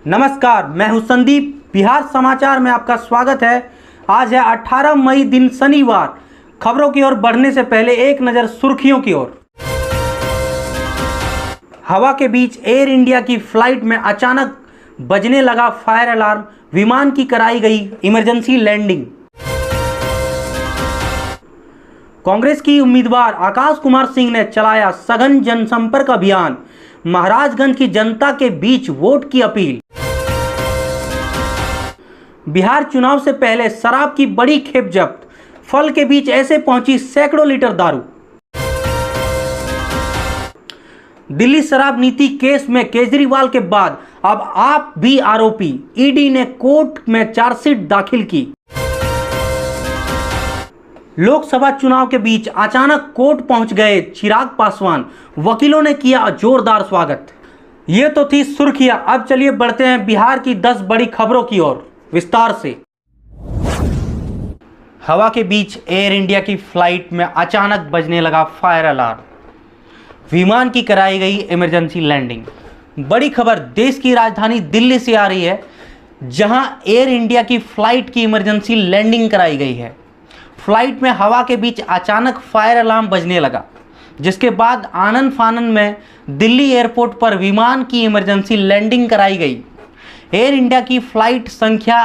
नमस्कार, मैं हूं संदीप। बिहार समाचार में आपका स्वागत है। आज है 18 मई, दिन शनिवार। खबरों की ओर बढ़ने से पहले एक नज़र सुर्खियों की ओर। हवा के बीच एयर इंडिया की फ्लाइट में अचानक बजने लगा फायर अलार्म, विमान की कराई गई इमरजेंसी लैंडिंग। कांग्रेस की उम्मीदवार आकाश कुमार सिंह ने चलाया सघन जनसंपर्क अभियान, महाराजगंज की जनता के बीच वोट की अपील। बिहार चुनाव से पहले शराब की बड़ी खेप जब्त, फल के बीच ऐसे पहुंची सैकड़ों लीटर दारू। दिल्ली शराब नीति केस में केजरीवाल के बाद अब आप भी आरोपी, ईडी ने कोर्ट में चार्जशीट दाखिल की। लोकसभा चुनाव के बीच अचानक कोर्ट पहुंच गए चिराग पासवान, वकीलों ने किया जोरदार स्वागत। ये तो थी सुर्खियां। अब चलिए बढ़ते हैं बिहार की 10 बड़ी खबरों की ओर विस्तार से। हवा के बीच एयर इंडिया की फ्लाइट में अचानक बजने लगा फायर अलार्म, विमान की कराई गई इमरजेंसी लैंडिंग। बड़ी खबर देश की राजधानी दिल्ली से आ रही है, जहां एयर इंडिया की फ्लाइट की इमरजेंसी लैंडिंग कराई गई है। फ्लाइट में हवा के बीच अचानक फायर अलार्म बजने लगा, जिसके बाद आनन फानन में दिल्ली एयरपोर्ट पर विमान की इमरजेंसी लैंडिंग कराई गई। एयर इंडिया की फ्लाइट संख्या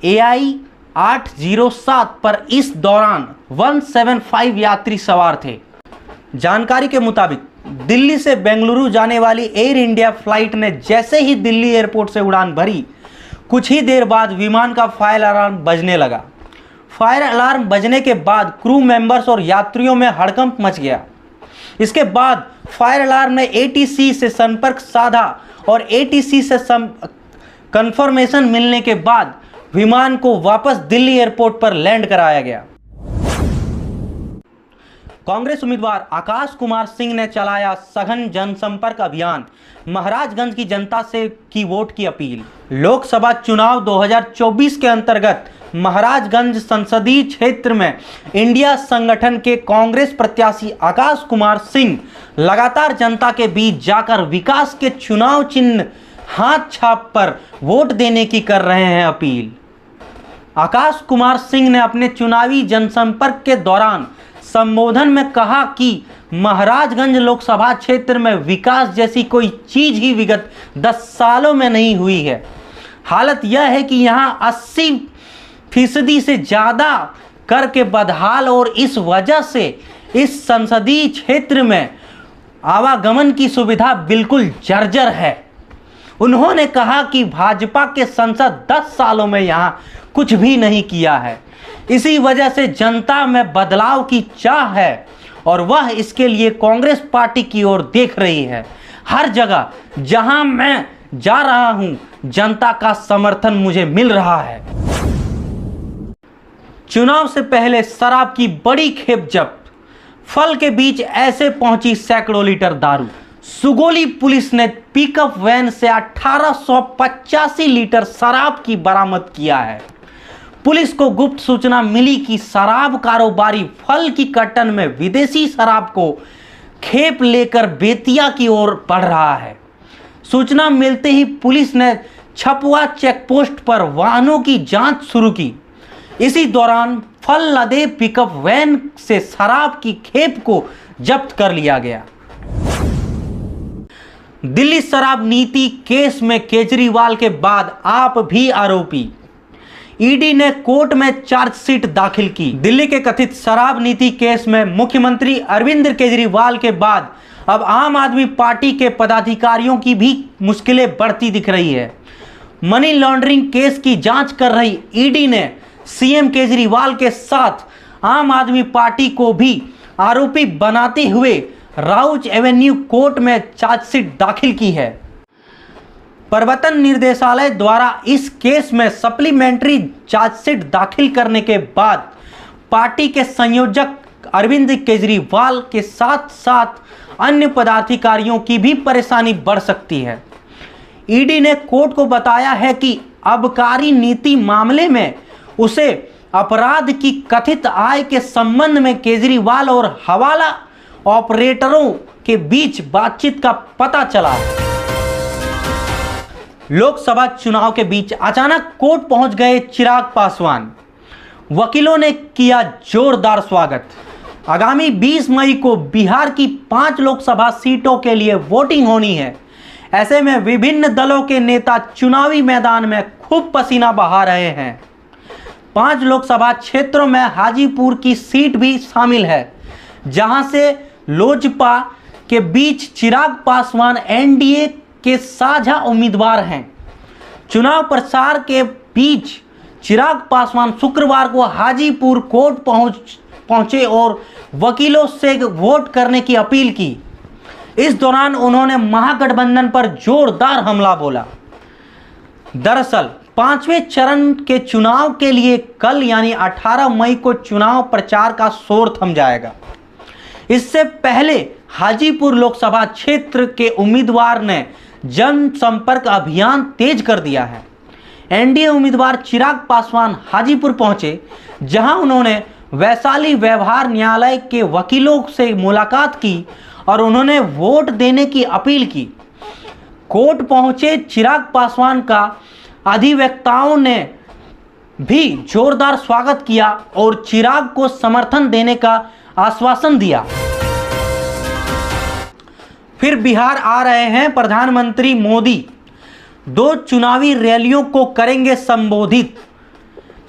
AI 807 पर इस दौरान 175 यात्री सवार थे। जानकारी के मुताबिक दिल्ली से बेंगलुरु जाने वाली एयर इंडिया फ्लाइट ने जैसे ही दिल्ली एयरपोर्ट से उड़ान भरी, कुछ ही देर बाद विमान का फायर अलार्म बजने लगा। फायर अलार्म बजने के बाद क्रू मेंबर्स और यात्रियों में हड़कंप मच गया। इसके बाद फायर अलार्म ने ATC से संपर्क साधा और ATC से कंफर्मेशन मिलने के बाद विमान को वापस दिल्ली एयरपोर्ट पर लैंड कराया गया। कांग्रेस उम्मीदवार आकाश कुमार सिंह ने चलाया सघन जनसंपर्क अभियान, महाराजगंज की जनता से की वोट की अपील। लोकसभा चुनाव 2024 के अंतर्गत महाराजगंज संसदीय क्षेत्र में इंडिया संगठन के कांग्रेस प्रत्याशी आकाश कुमार सिंह लगातार जनता के बीच जाकर विकास के चुनाव चिन्ह हाथ छाप पर वोट देने की कर रहे हैं अपील। आकाश कुमार सिंह ने अपने चुनावी जनसंपर्क के दौरान संबोधन में कहा कि महाराजगंज लोकसभा क्षेत्र में विकास जैसी कोई चीज ही विगत 10 सालों में नहीं हुई है। हालत यह है कि यहां 80% से ज़्यादा कर के बदहाल, और इस वजह से इस संसदीय क्षेत्र में आवागमन की सुविधा बिल्कुल जर्जर है। उन्होंने कहा कि भाजपा के संसद 10 सालों में यहां कुछ भी नहीं किया है। इसी वजह से जनता में बदलाव की चाह है और वह इसके लिए कांग्रेस पार्टी की ओर देख रही है। हर जगह जहां मैं जा रहा हूं, जनता का समर्थन मुझे मिल रहा है। चुनाव से पहले शराब की बड़ी खेप जब्त, फल के बीच ऐसे पहुंची सैकड़ों लीटर दारू। सुगोली पुलिस ने पिकअप वैन से 1885 लीटर शराब की बरामद किया है। पुलिस को गुप्त सूचना मिली कि शराब कारोबारी फल की कट्टन में विदेशी शराब को खेप लेकर बेतिया की ओर बढ़ रहा है। सूचना मिलते ही पुलिस ने छपुआ चेकपोस्ट पर वाहनों की जांच शुरू की। इसी दौरान फल लदे पिकअप वैन से शराब की खेप को जब्त कर लिया गया। दिल्ली शराब नीति केस में केजरीवाल के बाद आप भी आरोपी, ईडी ने कोर्ट में चार्जशीट दाखिल की। दिल्ली के कथित शराब नीति केस में मुख्यमंत्री अरविंद केजरीवाल के बाद अब आम आदमी पार्टी के पदाधिकारियों की भी मुश्किलें बढ़ती दिख रही है। मनी लॉन्ड्रिंग केस की जांच कर रही ईडी ने सीएम केजरीवाल के साथ आम आदमी पार्टी को भी आरोपी बनाते हुए राउज एवेन्यू कोर्ट में चार्जशीट दाखिल की है। प्रवर्तन निर्देशालय द्वारा इस केस में सप्लीमेंट्री चार्जशीट दाखिल करने के बाद पार्टी के संयोजक अरविंद केजरीवाल के साथ साथ अन्य पदाधिकारियों की भी परेशानी बढ़ सकती है। ईडी ने कोर्ट को बताया है कि आबकारी नीति मामले में उसे अपराध की कथित आय के संबंध में केजरीवाल और हवाला ऑपरेटरों के बीच बातचीत का पता चला है। लोकसभा चुनाव के बीच अचानक कोर्ट पहुंच गए चिराग पासवान। वकीलों ने किया जोरदार स्वागत। आगामी 20 मई को बिहार की 5 लोकसभा सीटों के लिए वोटिंग होनी है। ऐसे में विभिन्न दलों के नेता चुनावी मैदान में खूब पसीना बहा रहे हैं। 5 लोकसभा क्षेत्रों में हाजीपुर की सीट भी शामिल है, जहां से लोजपा के बीच चिराग पासवान एनडीए के साझा उम्मीदवार हैं। चुनाव प्रचार के बीच चिराग पासवान शुक्रवार को हाजीपुर कोर्ट पहुंचे और वकीलों से वोट करने की अपील की। इस दौरान उन्होंने महागठबंधन पर जोरदार हमला बोला। दरअसल 5वें चरण के चुनाव के लिए कल यानी 18 मई को चुनाव प्रचार का शोर थम जाएगा। इससे पहले हाजीपुर लोकसभा क्षेत्र के उम्मीदवार ने जनसंपर्क अभियान तेज कर दिया है। एनडीए उम्मीदवार चिराग पासवान हाजीपुर पहुंचे, जहां उन्होंने वैशाली व्यवहार न्यायालय के वकीलों से मुलाकात की और उन्होंने वोट देने की अपील की। कोर्ट पहुंचे चिराग पासवान का अधिवक्ताओं ने भी जोरदार स्वागत किया और चिराग को समर्थन देने का आश्वासन दिया। फिर बिहार आ रहे हैं प्रधानमंत्री मोदी। 2 चुनावी रैलियों को करेंगे संबोधित।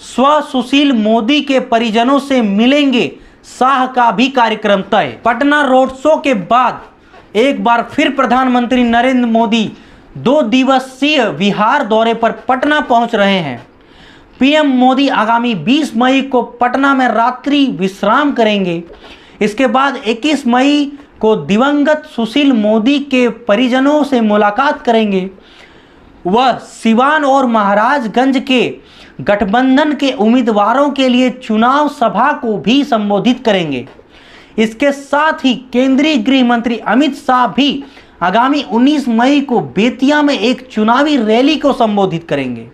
सुशील मोदी के परिजनों से मिलेंगे शाह का भी कार्यक्रम तय। पटना रोड शो के बाद एक बार फिर प्रधानमंत्री नरेंद्र मोदी 2 दिवसीय बिहार दौरे पर पटना पहुंच रहे हैं। पीएम मोदी आगामी 20 मई को पटना में रात्रि विश्राम करेंगे। इसके बाद 21 मई को दिवंगत सुशील मोदी के परिजनों से मुलाकात करेंगे। वह सिवान और महाराजगंज के गठबंधन के उम्मीदवारों के लिए चुनाव सभा को भी संबोधित करेंगे। इसके साथ ही केंद्रीय गृह मंत्री अमित शाह भी आगामी 19 मई को बेतिया में एक चुनावी रैली को संबोधित करेंगे।